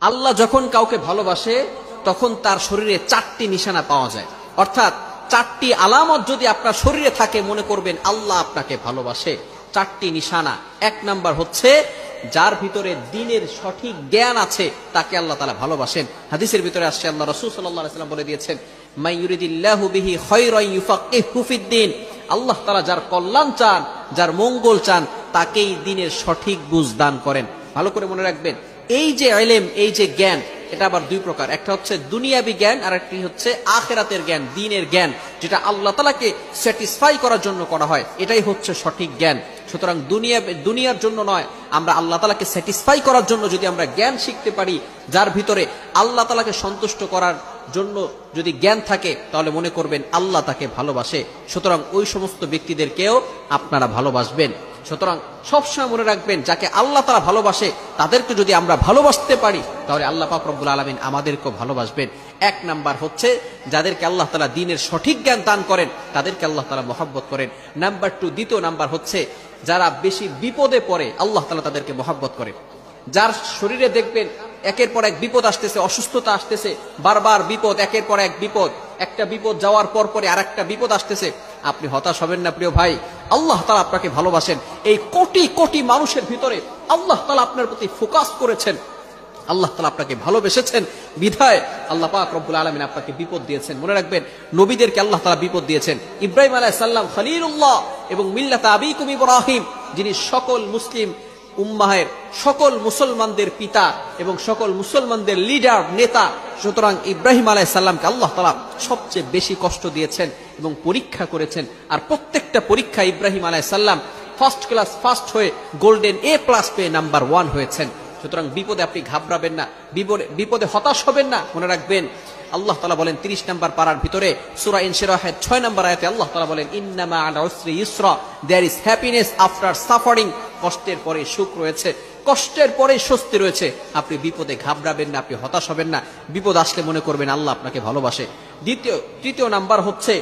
আল্লাহ যখন কাউকে ভালোবাসে তখন তার শরীরে 4টি নিশানা পাওয়া যায়, অর্থাৎ 4টি আলামত যদি আপনার শরীরে থাকে মনে করবেন আল্লাহ আপনাকে ভালোবাসে। 4টি নিশানা। 1 নাম্বার হচ্ছে যার ভিতরে দ্বীনের সঠিক জ্ঞান আছে তাকে আল্লাহ তাআলা ভালোবাসেন। হাদিসের ভিতরে আসছে আল্লাহ রাসূল সাল্লাল্লাহু আলাইহি ওয়াসাল্লাম বলে দিয়েছেন, মান ইউরিদিল্লাহু বিহি খায়রান ইউফাক্কিহু ফিদ্দীন। আল্লাহ তাআলা যার কল্যাণ চান, যার মঙ্গল চান, তাকেই দ্বীনের সঠিক বুঝ দান করেন। ভালো করে মনে রাখবেন, এই যে ইলম, এই যে জ্ঞান, এটা আবার দুই প্রকার। একটা হচ্ছে দুনিয়াবি জ্ঞান, আর একটি হচ্ছে আখিরাতের জ্ঞান, দ্বীনের জ্ঞান, যেটা আল্লাহ তাআলাকে স্যাটিসফাই করার জন্য করা হয়। এটাই হচ্ছে সঠিক জ্ঞান। সুতরাং দুনিয়ার জন্য নয়, আমরা আল্লাহ তাআলাকে স্যাটিসফাই করার জন্য যদি আমরা জ্ঞান শিখতে পারি, যার ভিতরে আল্লাহ তাআলাকে সন্তুষ্ট করার জন্য যদি জ্ঞান থাকে, তাহলে মনে করবেন আল্লাহ তাকে ভালোবাসে। সুতরাং ওই সমস্ত ব্যক্তিদেরকেও আপনারা ভালোবাসবেন। সুতরাং সবসময় মনে রাখবেন, যাকে আল্লাহ তাআলা ভালোবাসে তাদেরকে যদি আমরা ভালোবাসতে পারি, তাহলে আল্লাহ পাক রব্বুল আলামিন আমাদেরকেও ভালোবাসবেন। 1 নাম্বার হচ্ছে যাদেরকে আল্লাহ তাআলা দ্বীনের সঠিক জ্ঞান দান করেন তাদেরকে আল্লাহ তাআলা মহব্বত করেন। নাম্বার 2, দ্বিতীয় নাম্বার হচ্ছে যারা বেশি বিপদে পড়ে আল্লাহ তাআলা তাদেরকে মহব্বত করেন। যার শরীরে দেখবেন একের পর এক বিপদ আসতেছে, অসুস্থতা আসতেছে, বারবার বিপদ, একের পর এক বিপদ, একটা বিপদ যাওয়ার পর পরে আরেকটা বিপদ আসতেছে, আপনি হতাশ হবেন না প্রিয় ভাই। আল্লাহ তাআলা আপনাকে ভালোবাসেন। এই কোটি কোটি মানুষের ভিতরে আল্লাহ তাআলা আপনার প্রতি ফোকাস করেছেন, আল্লাহ তাআলা আপনাকে ভালোবেসেছেন, বিধায় আল্লাহ পাক রব্বুল আলামিন আপনাকে বিপদ দিয়েছেন। মনে রাখবেন, নবীদেরকে আল্লাহ তাআলা বিপদ দিয়েছেন। ইব্রাহিম আলাইহিস সালাম খলিলুল্লাহ এবং মিল্লাত আবিকুম ইব্রাহিম, যিনি সকল মুসলিম উম্মাহের, সকল মুসলমানদের পিতা এবং সকল মুসলমানদের লিডার, নেতা। সুতরাং ইব্রাহিম আলাইহিস সালামকে আল্লাহ তাআলা সবচেয়ে বেশি কষ্ট দিয়েছেন এবং পরীক্ষা করেছেন। আর প্রত্যেকটা পরীক্ষা ইব্রাহিম আলাইহিস সালাম ফার্স্ট ক্লাস ফার্স্ট হয়ে গোল্ডেন A+ পেয়ে নাম্বার 1 হয়েছেন। সুতরাং বিপদে আপনি ঘাবড়াবেন না, বিপদে হতাশ হবেন না। মনে রাখবেন, আল্লাহ তাআলা বলেন 30 নম্বর পারার ভিতরে সূরা ইনশিরাহের 6 নম্বর আয়াতে আল্লাহ তাআলা বলেন, ইন্নামা আল উসরি ইউসরা, there is happiness after suffering. কষ্টের পরে সুখ রয়েছে, কষ্টের পরে স্বস্তি রয়েছে। আপনি বিপদে ঘাবড়াবেন না, আপনি হতাশ হবেন না। বিপদ আসলে মনে করবেন আল্লাহ আপনাকে ভালোবাসে। তৃতীয় নাম্বার হচ্ছে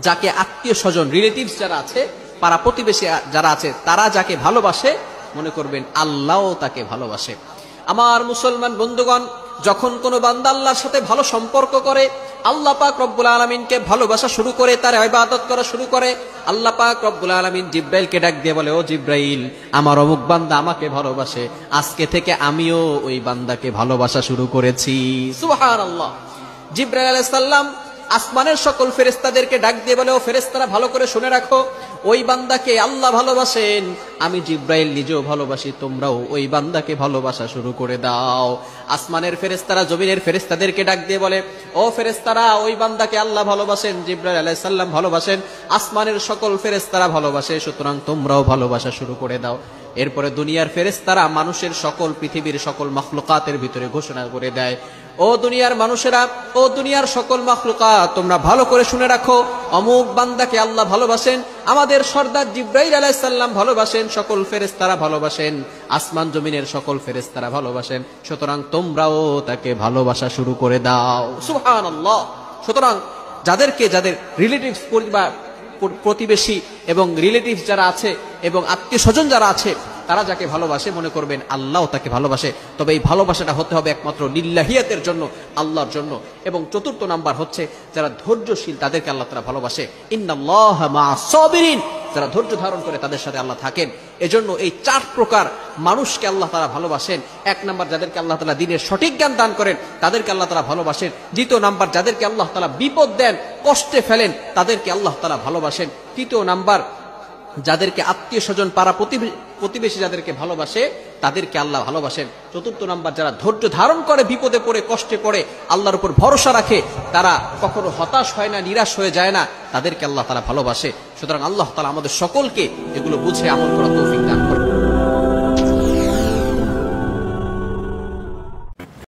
যাকে আত্মীয় স্বজন, রিলেটিভস যারা আছে, পাড়া প্রতিবেশী যারা আছে, তারা যাকে ভালোবাসে মনে করবেন আল্লাহও তাকে ভালোবাসে। আমার মুসলমান বন্ধুগণ, যখন কোনো বান্দা আল্লাহর সাথে ভালো সম্পর্ক করে, আল্লাহ পাক রব্বুল আলামিনকে ভালোবাসা শুরু করে, তার ইবাদত করা শুরু করে, আল্লাহ পাক রব্বুল আলামিন জিব্রাইলকে ডাক দিয়ে বলে, ও জিব্রাইল, আমার অমুক বান্দা আমাকে ভালোবাসে, আজকে থেকে আমিও ওই বান্দাকে ভালোবাসা শুরু করেছি। সুবহানাল্লাহ। জিব্রাইল আলাইহিস সালাম আসমানের সকল ফেরেশতাদেরকে ডাক দিয়ে বলে, ও ফেরেশতারা ভালো করে শুনে রাখো, ওই বান্দাকে আল্লাহ ভালোবাসেন, আমি জিব্রাইল নিজেও ভালোবাসি, তোমরাও ওই বান্দাকে ভালোবাসা শুরু করে দাও। আসমানের ফেরেশতারা জমিনের ফেরেশতাদেরকে ডাক দিয়ে বলে, ও ফেরেশতারা, ওই বান্দাকে আল্লাহ ভালোবাসেন, জিব্রাইল আলাইহিস সালাম ভালোবাসেন, আসমানের সকল ফেরেশতারা ভালোবাসে, সুতরাং তোমরাও ভালোবাসা শুরু করে দাও। এরপরে দুনিয়ার ফেরেশতারা মানুষের সকল, পৃথিবীর সকল মাখলুকাতের ভিতরে ঘোষণা করে দেয়, ও দুনিয়ার মানুষেরা, ও দুনিয়ার সকল মাখলুকাত, তোমরা ভালো করে শুনে রাখো, অমুক বান্দাকে আল্লাহ ভালোবাসেন, আমাদের সর্দার জিব্রাইল আলাইহিস সালাম ভালোবাসেন, সকল ফেরেশতারা ভালোবাসেন, আসমান জমিনের সকল ফেরেশতারা ভালোবাসেন, সুতরাং তোমরাও তাকে ভালোবাসা শুরু করে দাও। সুবহানাল্লাহ। সুতরাং যাদের রিলেটিভস, পরিবার, প্রতিবেশী এবং রিলেটিভস যারা আছে এবং আত্মীয় স্বজন যারা আছে, তারা যাকে ভালোবাসে মনে করবেন আল্লাহ তাকে ভালোবাসে। তবে এই ভালোবাসাটা হতে হবে একমাত্র লিল্লাহিয়াতের জন্য, আল্লাহর জন্য। এবং 4র্থ নাম্বার হচ্ছে যারা ধৈর্যশীল, তাদেরকে আল্লাহ তাআলা ভালোবাসে। ইন্নাল্লাহা মা'আস সাবিরিন, যারা ধৈর্য ধারণ করে তাদের সাথে আল্লাহ থাকেন। এজন্য এই 4 প্রকার মানুষকে আল্লাহ তাআলা ভালোবাসেন। 1 নাম্বার যাদেরকে আল্লাহ তাআলা দ্বীনের সঠিক জ্ঞান দান করেন তাদেরকে আল্লাহ তাআলা ভালোবাসেন। 2য় নাম্বার যাদেরকে আল্লাহ তাআলা বিপদ দেন, কষ্টে ফেলেন, তাদেরকে আল্লাহ তাআলা ভালোবাসেন। 3য় নাম্বার যাদেরকে আত্মীয় স্বজন, পাড়া প্রতিবেশী যাদেরকে ভালোবাসে, তাদেরকে আল্লাহ ভালোবাসেন। 4র্থ নাম্বার যারা ধৈর্য ধারণ করে, বিপদে পড়ে, কষ্টে পড়ে আল্লাহর উপর ভরসা রাখে, তারা কখনো হতাশ হয় না, নিরাশ হয়ে যায় না, তাদেরকে আল্লাহ তাআলা ভালোবাসে। সুতরাং আল্লাহ তাআলা আমাদের সকলকে এগুলো বুঝে আমল করার তৌফিক দান।